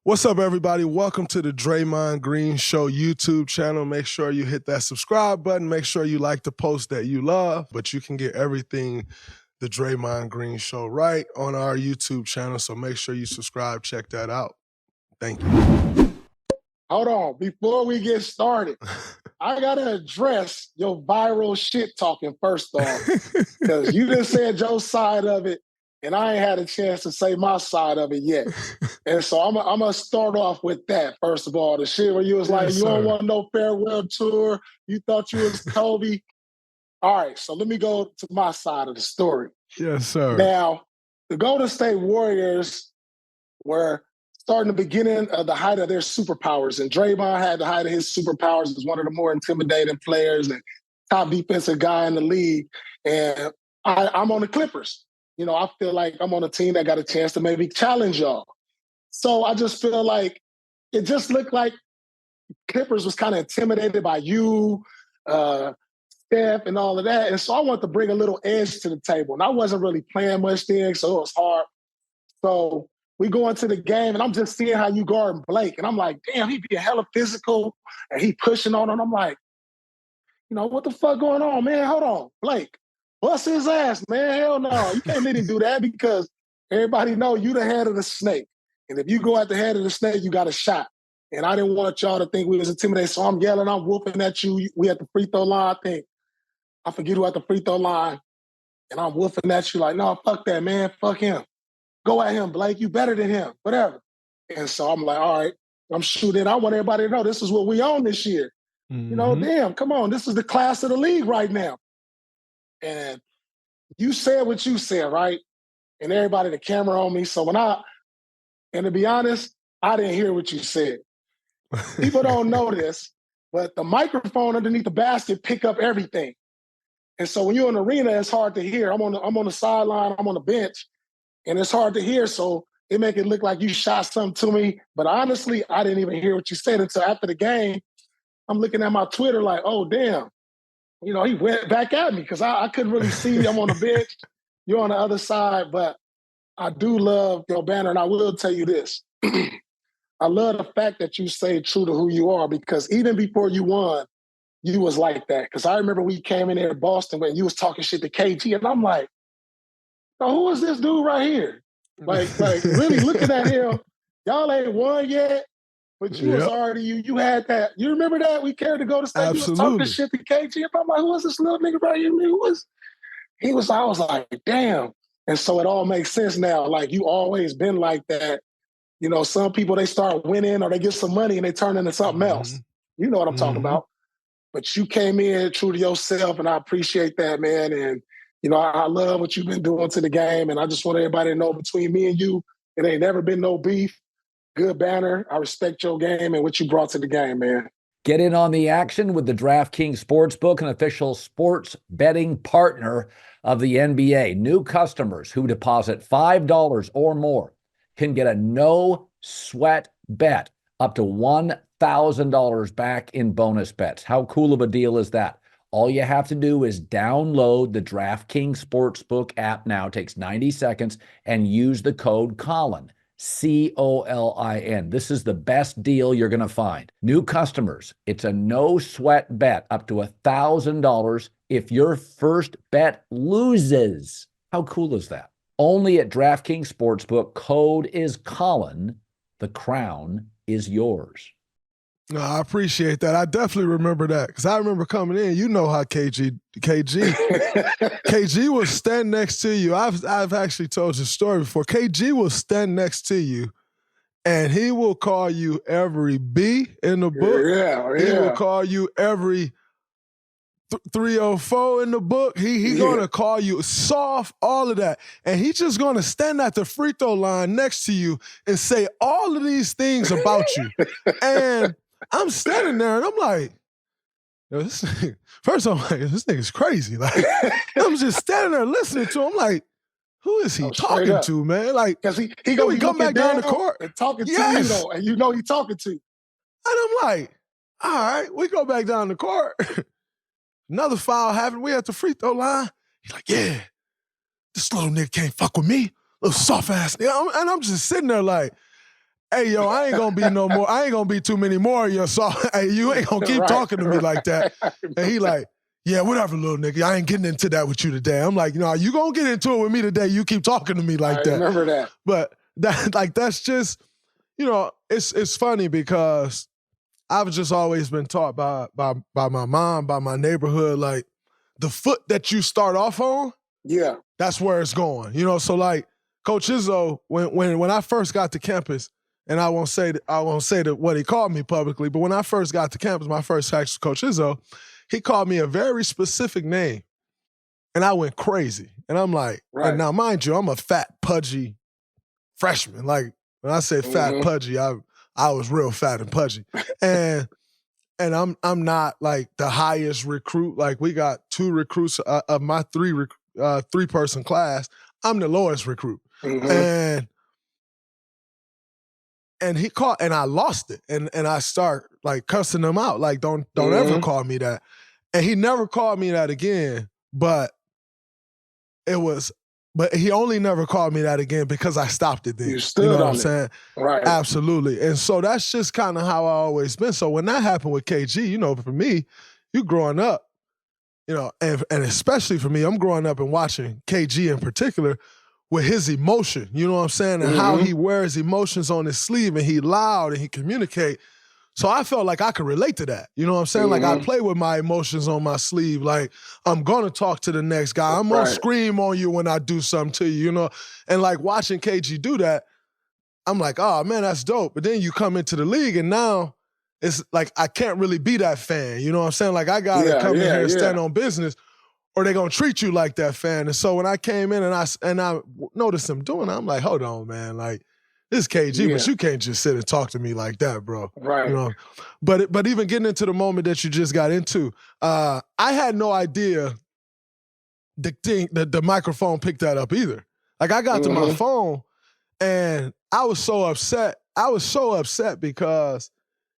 What's up, everybody? Welcome to the Draymond Green Show YouTube channel. Make sure you hit that subscribe button. Make sure you like the post that you love. But you can get everything the Draymond Green Show right on our YouTube channel. So make sure you subscribe. Check that out. Thank you. Hold on. Before we get started, I got to address your viral shit talking first off. Because you just said your side of it, and I ain't had a chance to say my side of it yet. And so I'm going to start off with that, first of all. The shit where you was like, you don't want no farewell tour. You thought you was Kobe. All right, so let me go to my side of the story. Yes, sir. Now, the Golden State Warriors were starting the beginning of the height of their superpowers. And Draymond had the height of his superpowers as one of the more intimidating players and top defensive guy in the league. And I'm on the Clippers. You know, I feel like I'm on a team that got a chance to maybe challenge y'all. So I just feel like it just looked like Clippers was kind of intimidated by you, Steph, and all of that. And so I wanted to bring a little edge to the table. And I wasn't really playing much then, so it was hard. So we go into the game, and I'm just seeing how you guard Blake. And I'm like, damn, he being hella physical, and he pushing on him. I'm like, you know, what the fuck going on, man? Hold on, Blake. Bust his ass, man. Hell no. You can't let him do that because everybody know you the head of the snake. And if you go at the head of the snake, you got a shot. And I didn't want y'all to think we was intimidated. So I'm yelling, I'm whooping at you. We at the free throw line, I forget who at the free throw line. And I'm whooping at you like, no, fuck that, man. Fuck him. Go at him, Blake. You better than him. Whatever. And so I'm like, all right, I'm shooting. I want everybody to know this is what we own this year. Mm-hmm. You know, damn, come on. This is the class of the league right now. And you said what you said, right? And everybody, the camera on me. So and to be honest, I didn't hear what you said. People don't know this, but the microphone underneath the basket pick up everything. And so when you're in the arena, it's hard to hear. I'm on the sideline, I'm on the bench, and it's hard to hear. So it make it look like you shot something to me. But honestly, I didn't even hear what you said until after the game. I'm looking at my Twitter like, oh, damn. You know, he went back at me because I couldn't really see. I'm on the bench. You're on the other side. But I do love your banner, and I will tell you this. I love the fact that you stay true to who you are because even before you won, you was like that. Because I remember we came in there in Boston when you was talking shit to KG, and I'm like, oh, who is this dude right here? Like really looking at him, y'all ain't won yet, but you was already, you had that. You remember that? We carried to go to state. Absolutely. You was talking shit to KG, and I'm like, who is this little nigga right here? I was like, damn. And so it all makes sense now. Like, you always been like that. You know, some people, they start winning or they get some money and they turn into something else. You know what I'm talking about. But you came in true to yourself, and I appreciate that, man. And, you know, I love what you've been doing to the game. And I just want everybody to know between me and you, it ain't never been no beef. Good banner. I respect your game and what you brought to the game, man. Get in on the action with the DraftKings Sportsbook, an official sports betting partner of the NBA. New customers who deposit $5 or more can get a no-sweat bet up to $1,000 back in bonus bets. How cool of a deal is that? All you have to do is download the DraftKings Sportsbook app now. It takes 90 seconds and use the code COLIN. COLIN. This is the best deal you're going to find. New customers, it's a no-sweat bet up to $1,000 if your first bet loses. How cool is that? Only at DraftKings Sportsbook. Code is Colin. The crown is yours. No, I appreciate that. I definitely remember that because I remember coming in. You know how KG was standing next to you. I've actually told you a story before. KG will stand next to you, and he will call you every B in the book. Yeah. He will call you every 304 in the book. He gonna call you soft, all of that. And he's just gonna stand at the free throw line next to you and say all of these things about you. And I'm standing there and I'm like, yo, this nigga, first I'm like, this nigga's crazy. Like, I'm just standing there listening to him like, who is he talking to, man? Like, because he gonna be come back down the court and talking to you, though, and you know he talking to you. And I'm like, all right, we go back down the court. Another foul happened. We at the free throw line. He's like, yeah, this little nigga can't fuck with me. Little soft ass nigga. And I'm just sitting there like, hey, yo, I ain't gonna be too many more of your song. Hey, you ain't gonna keep talking to me like that. And he like, yeah, whatever, little nigga. I ain't getting into that with you today. I'm like, no, you gonna get into it with me today. You keep talking to me like that. I remember that. But that's just, it's funny because I've just always been taught by my mom, by my neighborhood, like the foot that you start off on, that's where it's going. So like Coach Izzo, when I first got to campus, and I won't say what he called me publicly, but when I first got to campus, my first text was Coach Izzo, he called me a very specific name. And I went crazy. And I'm like, and now mind you, I'm a fat, pudgy freshman. Like when I say fat, pudgy, I was real fat and pudgy. And I'm not like the highest recruit. Like we got 2 recruits of my 3-person class. I'm the lowest recruit. And he called, and I lost it. And I start like cussing him out. Like, don't ever call me that. And he never called me that again. But he only never called me that again because I stopped it then. You stood what on I'm it. saying? Right. Absolutely. And so that's just kind of how I always been. So when that happened with KG, for me, you growing up, and especially for me, I'm growing up and watching KG in particular with his emotion, you know what I'm saying? And how he wears emotions on his sleeve and he loud and he communicate. So I felt like I could relate to that. You know what I'm saying? Like I play with my emotions on my sleeve. Like I'm going to talk to the next guy. I'm going to scream on you when I do something to you, And like watching KG do that, I'm like, oh man, that's dope. But then you come into the league and now it's like I can't really be that fan. You know what I'm saying? Like I got to come in here and stand on business or they're going to treat you like that fan. And so when I came in and I noticed him doing it, I'm like, hold on, man. Like, this is KG, but you can't just sit and talk to me like that, bro. Right. But even getting into the moment that you just got into, I had no idea the microphone picked that up either. Like I got to my phone and I was so upset. I was so upset because,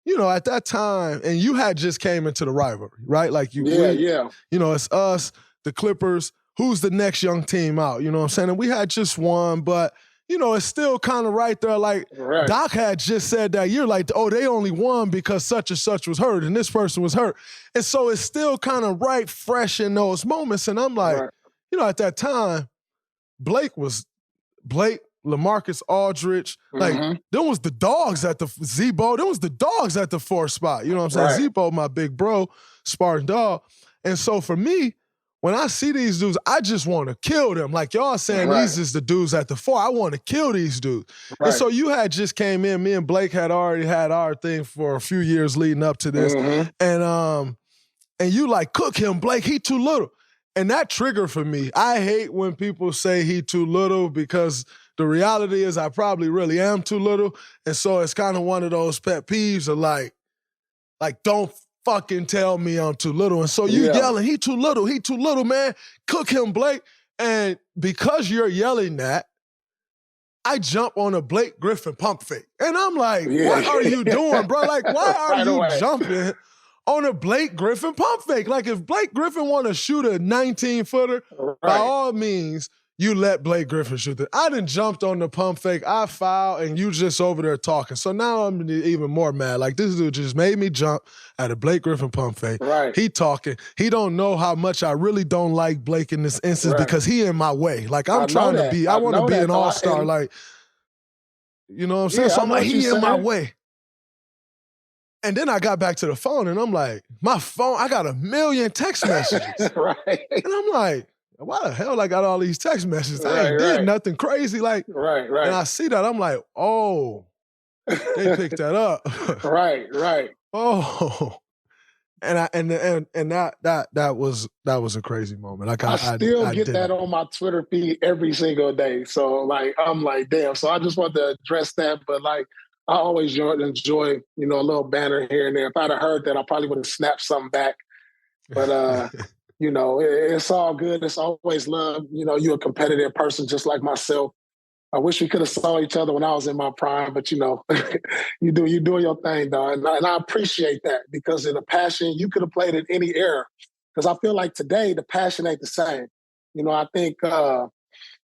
at that time, and you had just came into the rivalry, right? Like it's us, the Clippers, who's the next young team out, you know what I'm saying? And we had just won, but it's still kind of right there. Like Doc had just said that year, like, oh, they only won because such and such was hurt and this person was hurt. And so it's still kind of fresh in those moments. And I'm like, at that time, Blake, LaMarcus Aldridge, like, there was the dogs at the Zebo. There was the dogs at the 4th spot. You know what I'm saying? Zebo, my big bro, Spartan dog. And so for me, when I see these dudes, I just want to kill them. Like y'all saying these is the dudes at the 4. I want to kill these dudes. And so you had just came in. Me and Blake had already had our thing for a few years leading up to this. And you like, cook him, Blake, he too little. And that triggered for me. I hate when people say he too little because the reality is I probably really am too little. And so it's kind of one of those pet peeves of like don't fucking tell me I'm too little. And so you yelling, he too little, man. Cook him, Blake. And because you're yelling that, I jump on a Blake Griffin pump fake. And I'm like, what are you doing, bro? Like, why are you jumping on a Blake Griffin pump fake? Like, if Blake Griffin want to shoot a 19-footer, by all means, you let Blake Griffin shoot it. I done jumped on the pump fake. I fouled, and you just over there talking. So now I'm even more mad. Like, this dude just made me jump at a Blake Griffin pump fake. He talking. He don't know how much I really don't like Blake in this instance because he in my way. Like, I'm trying to be, I want to be an all-star. Like, you know what I'm saying? So I'm like, he in my way. And then I got back to the phone, and I'm like, my phone, I got 1 million text messages. And I'm like, why the hell I got all these text messages? I ain't did nothing crazy. Like, and I see that, I'm like, oh, they picked that up. Oh. And that was a crazy moment. Like I still get that on my Twitter feed every single day. So like, I'm like, damn. So I just want to address that. But like, I always enjoy, a little banner here and there. If I'd have heard that, I probably would have snapped something back. But, it's all good. It's always love. You're a competitive person just like myself. I wish we could have saw each other when I was in my prime, but you doing your thing, dog. And I appreciate that because in the passion, you could have played in any era. Because I feel like today, the passion ain't the same. I think, a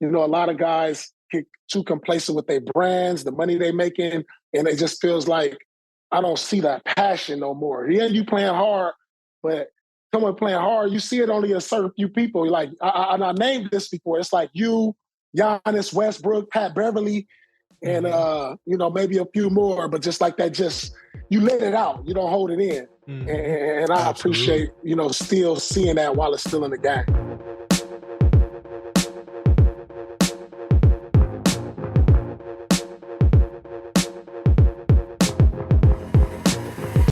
lot of guys, get too complacent with their brands, the money they making, and it just feels like I don't see that passion no more. Yeah, you playing hard, but someone playing hard, you see it only a certain few people. Like I named this before. It's like you, Giannis, Westbrook, Pat Beverly, and maybe a few more. But just like that, just you let it out. You don't hold it in. And I appreciate still seeing that while it's still in the game.